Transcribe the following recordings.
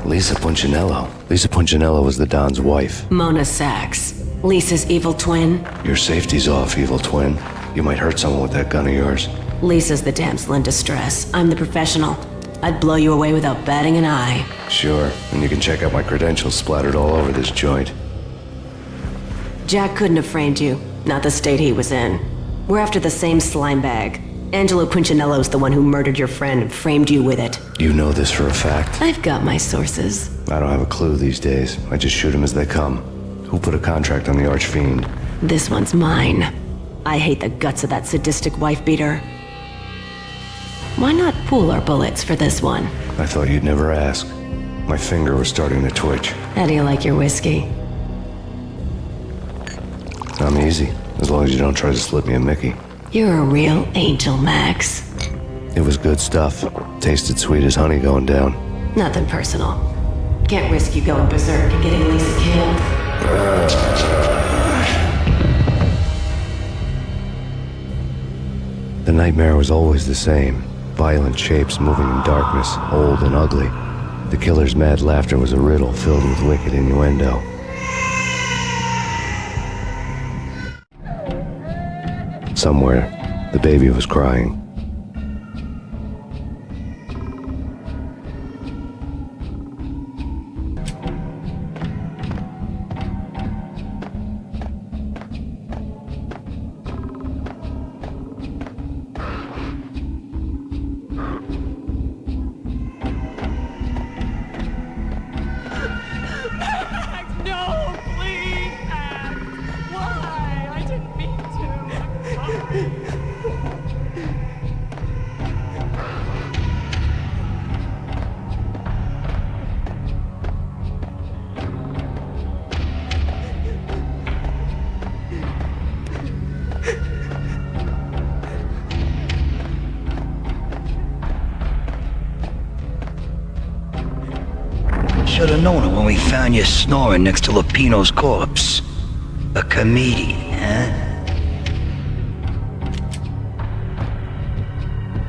Lisa Punchinello. Lisa Punchinello was the Don's wife. Mona Sachs. Lisa's evil twin. Your safety's off, evil twin. You might hurt someone with that gun of yours. Lisa's the damsel in distress. I'm the professional. I'd blow you away without batting an eye. Sure, and you can check out my credentials splattered all over this joint. Jack couldn't have framed you. Not the state he was in. We're after the same slime bag. Angelo Punchinello's the one who murdered your friend and framed you with it. You know this for a fact? I've got my sources. I don't have a clue these days. I just shoot them as they come. Who put a contract on the Archfiend? This one's mine. I hate the guts of that sadistic wife-beater. Why not pool our bullets for this one? I thought you'd never ask. My finger was starting to twitch. How do you like your whiskey? I'm easy, as long as you don't try to slip me a Mickey. You're a real angel, Max. It was good stuff. Tasted sweet as honey going down. Nothing personal. Can't risk you going berserk and getting Lisa killed. The nightmare was always the same. Violent shapes moving in darkness, old and ugly. The killer's mad laughter was a riddle filled with wicked innuendo. Somewhere, the baby was crying. Should have known it when we found you snoring next to Lupino's corpse. A comedian, huh?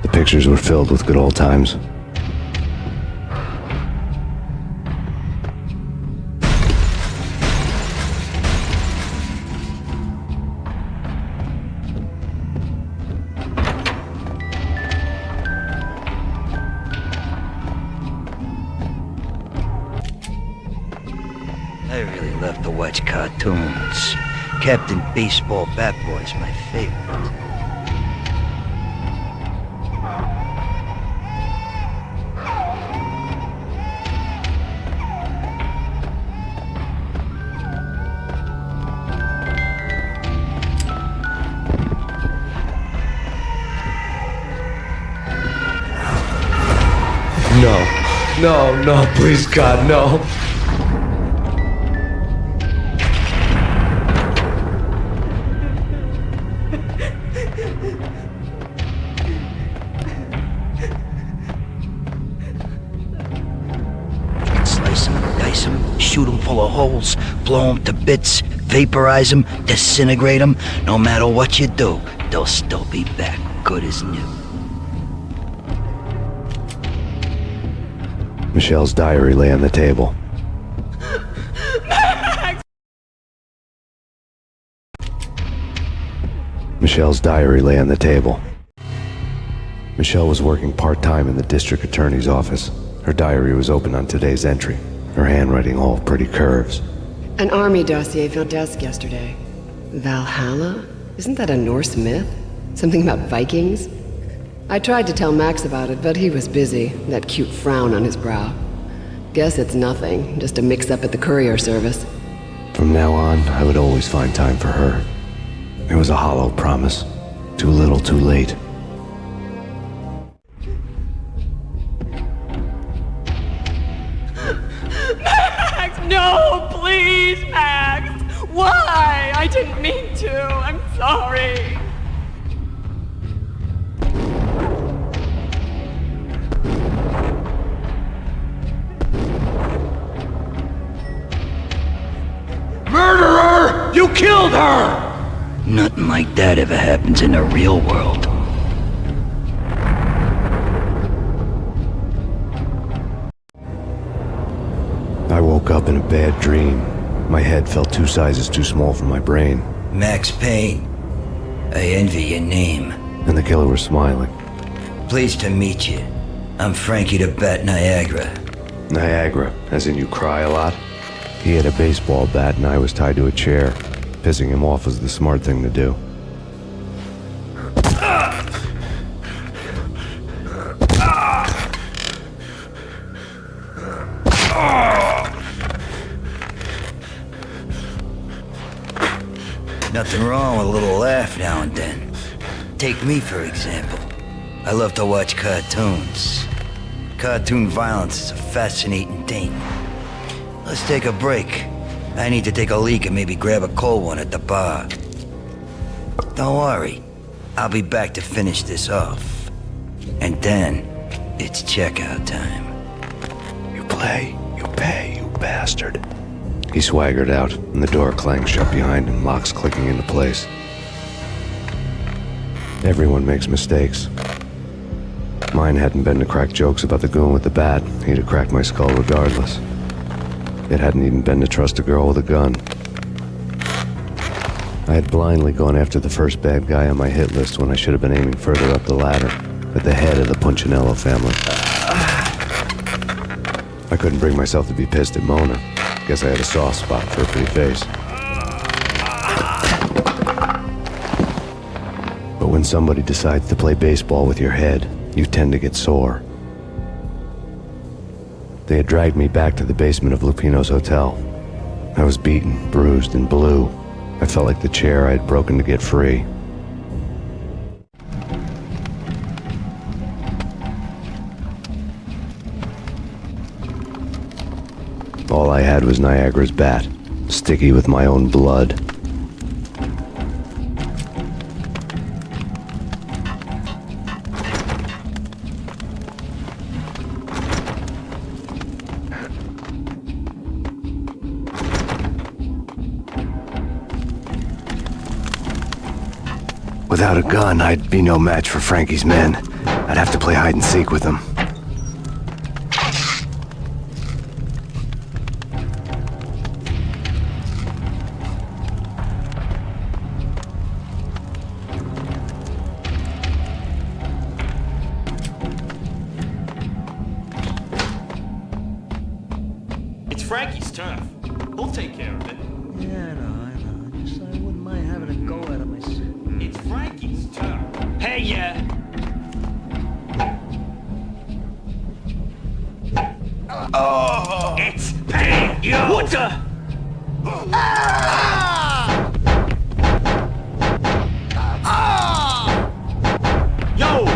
The pictures were filled with good old times. I really love to watch cartoons. Captain Baseball Bat Boy's my favorite. No, please God, no. Slice them, dice them, shoot them full of holes, blow them to bits, vaporize them, disintegrate them. No matter what you do, they'll still be back good as new. Michelle's diary lay on the table. Michelle's diary lay on the table. Michelle was working part-time in the district attorney's office. Her diary was open on today's entry, her handwriting all pretty curves. An army dossier found desk yesterday. Valhalla? Isn't that a Norse myth? Something about Vikings? I tried to tell Max about it, but he was busy, that cute frown on his brow. Guess it's nothing, just a mix-up at the courier service. From now on, I would always find time for her. It was a hollow promise. Too little, too late. Max, no, please, Max! Why? I didn't mean to. I'm sorry. Murderer! You killed her! Nothing like that ever happens in the real world. woke up in a bad dream. My head felt 2 sizes too small for my brain. Max Payne. I envy your name. And the killer was smiling. Pleased to meet you. I'm Frankie the Bat Niagara. Niagara, as in you cry a lot? He had a baseball bat and I was tied to a chair. Pissing him off was the smart thing to do. Nothing wrong with a little laugh now and then. Take me, for example. I love to watch cartoons. Cartoon violence is a fascinating thing. Let's take a break. I need to take a leak and maybe grab a cold one at the bar. Don't worry. I'll be back to finish this off. And then, it's checkout time. You play, you pay, you bastard. He swaggered out, and the door clanged shut behind him, locks clicking into place. Everyone makes mistakes. Mine hadn't been to crack jokes about the goon with the bat. He'd have cracked my skull regardless. It hadn't even been to trust a girl with a gun. I had blindly gone after the first bad guy on my hit list when I should have been aiming further up the ladder, at the head of the Punchinello family. I couldn't bring myself to be pissed at Mona. Guess I had a soft spot for her pretty face. But when somebody decides to play baseball with your head, you tend to get sore. They had dragged me back to the basement of Lupino's hotel. I was beaten, bruised, and blue. I felt like the chair I had broken to get free. All I had was Niagara's bat, sticky with my own blood. Without a gun, I'd be no match for Frankie's men. I'd have to play hide and seek with them. It's Frankie's turf. He'll take care of it. Yeah, I know. Just I wouldn't mind having a go at him myself. It's Frankie's turf. Hey, yeah. Oh! It's Payne, you! What the? Yo!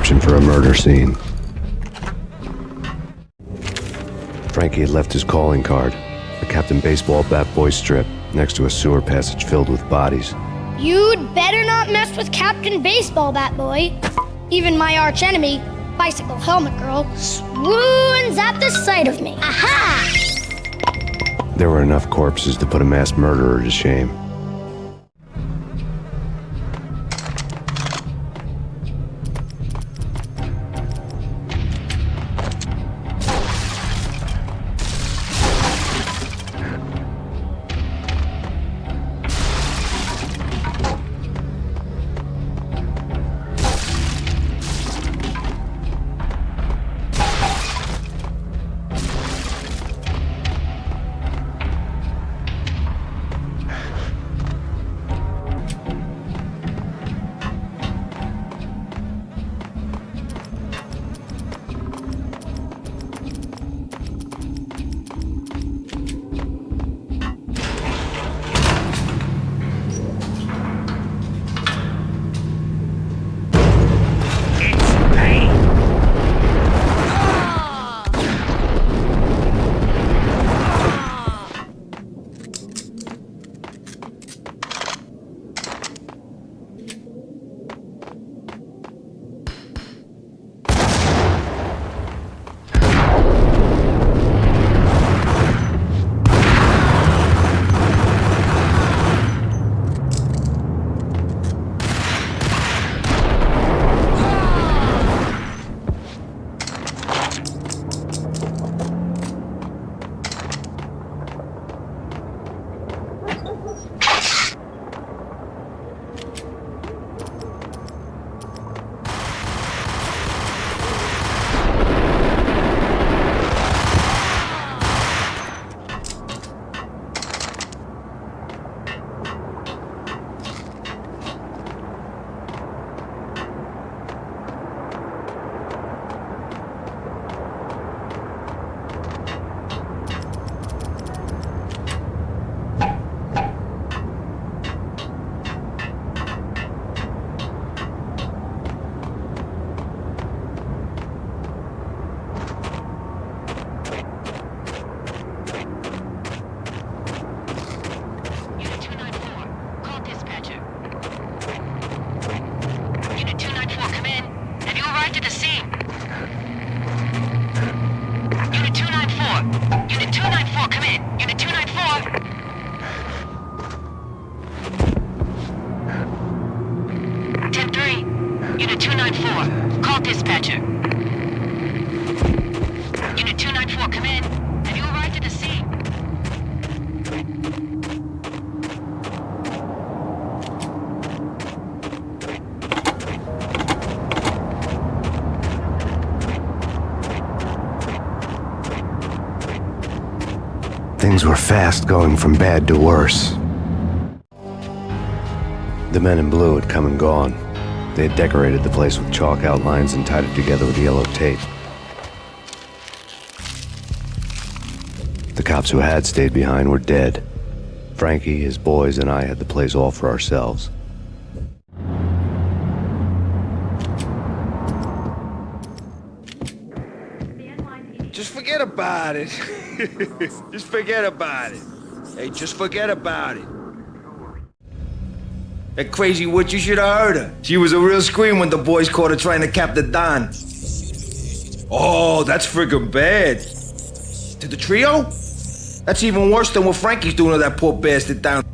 description for a murder scene. Frankie had left his calling card, a Captain Baseball bat boy strip, next to a sewer passage filled with bodies. You'd better not mess with Captain Baseball Bat Boy. Even my archenemy, Bicycle Helmet Girl, swoons at the sight of me. Aha! There were enough corpses to put a mass murderer to shame. Things were fast going from bad to worse. The men in blue had come and gone. They had decorated the place with chalk outlines and tied it together with yellow tape. The cops who had stayed behind were dead. Frankie, his boys, and I had the place all for ourselves. Just forget about it. Just forget about it. Hey, just forget about it. That crazy witch, you should have heard her. She was a real scream when the boys caught her trying to cap the Don. Oh, that's friggin' bad. To the trio? That's even worse than what Frankie's doing to that poor bastard down.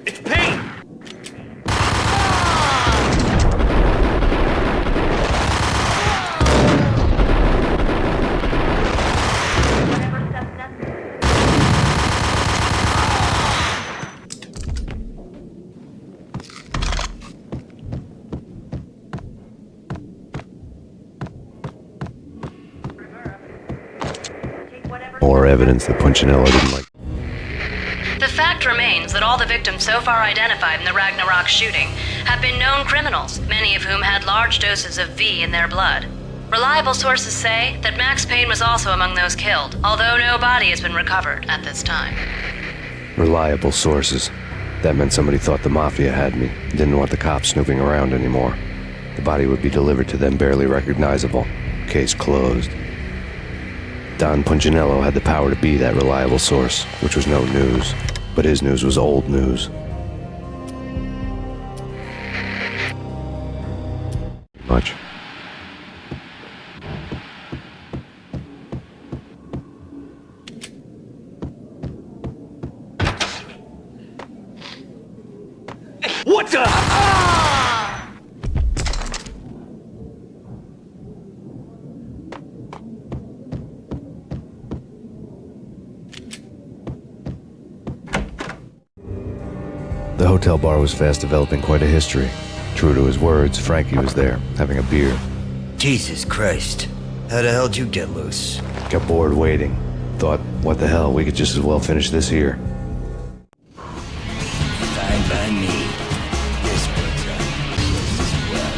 It's Payne! More evidence that Punchinello didn't like. The fact remains that all the victims so far identified in the Ragnarok shooting have been known criminals, many of whom had large doses of V in their blood. Reliable sources say that Max Payne was also among those killed, although no body has been recovered at this time. Reliable sources. That meant somebody thought the Mafia had me, didn't want the cops snooping around anymore. The body would be delivered to them barely recognizable. Case closed. Don Punchinello had the power to be that reliable source, which was no news. But his news was old news. Much. What the? The hotel bar was fast developing quite a history. True to his words, Frankie was there, having a beer. Jesus Christ. How the hell'd you get loose? Got bored waiting. Thought, what the hell, we could just as well finish this here. Fine by me. This one's up just as well.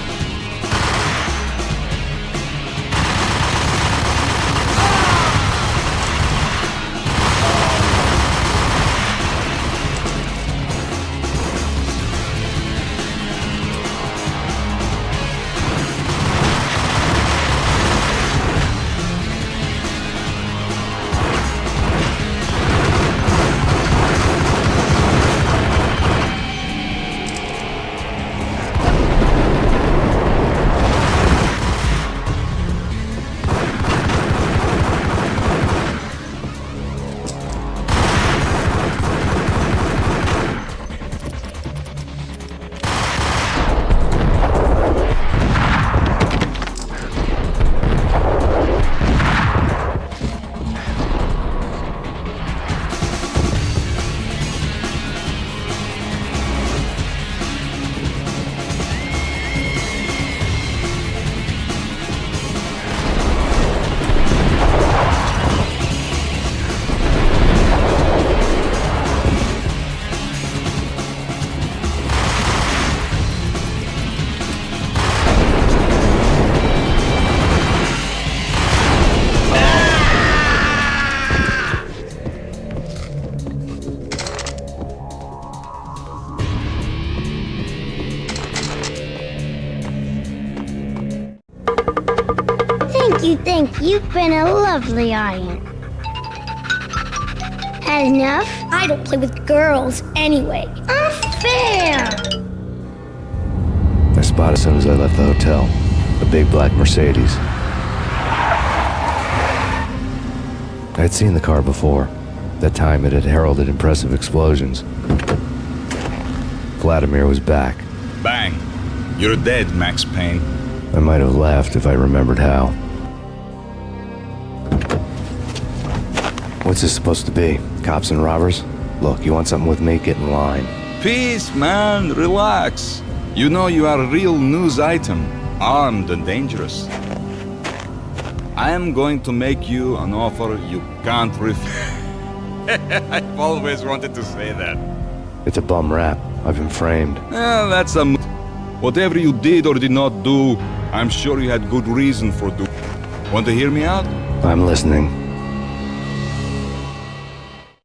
Thank you. You've been a lovely audience. Had enough? I don't play with girls anyway. Unfair! I spotted as soon as I left the hotel. A big black Mercedes. I had seen the car before. That time it had heralded impressive explosions. Vladimir was back. Bang. You're dead, Max Payne. I might have laughed if I remembered how. What's this supposed to be? Cops and robbers? Look, you want something with me? Get in line. Peace, man. Relax. You know you are a real news item. Armed and dangerous. I am going to make you an offer you can't refuse. I've always wanted to say that. It's a bum rap. I've been framed. That's a... Whatever you did or did not do, I'm sure you had good reason for doing. Want to hear me out? I'm listening.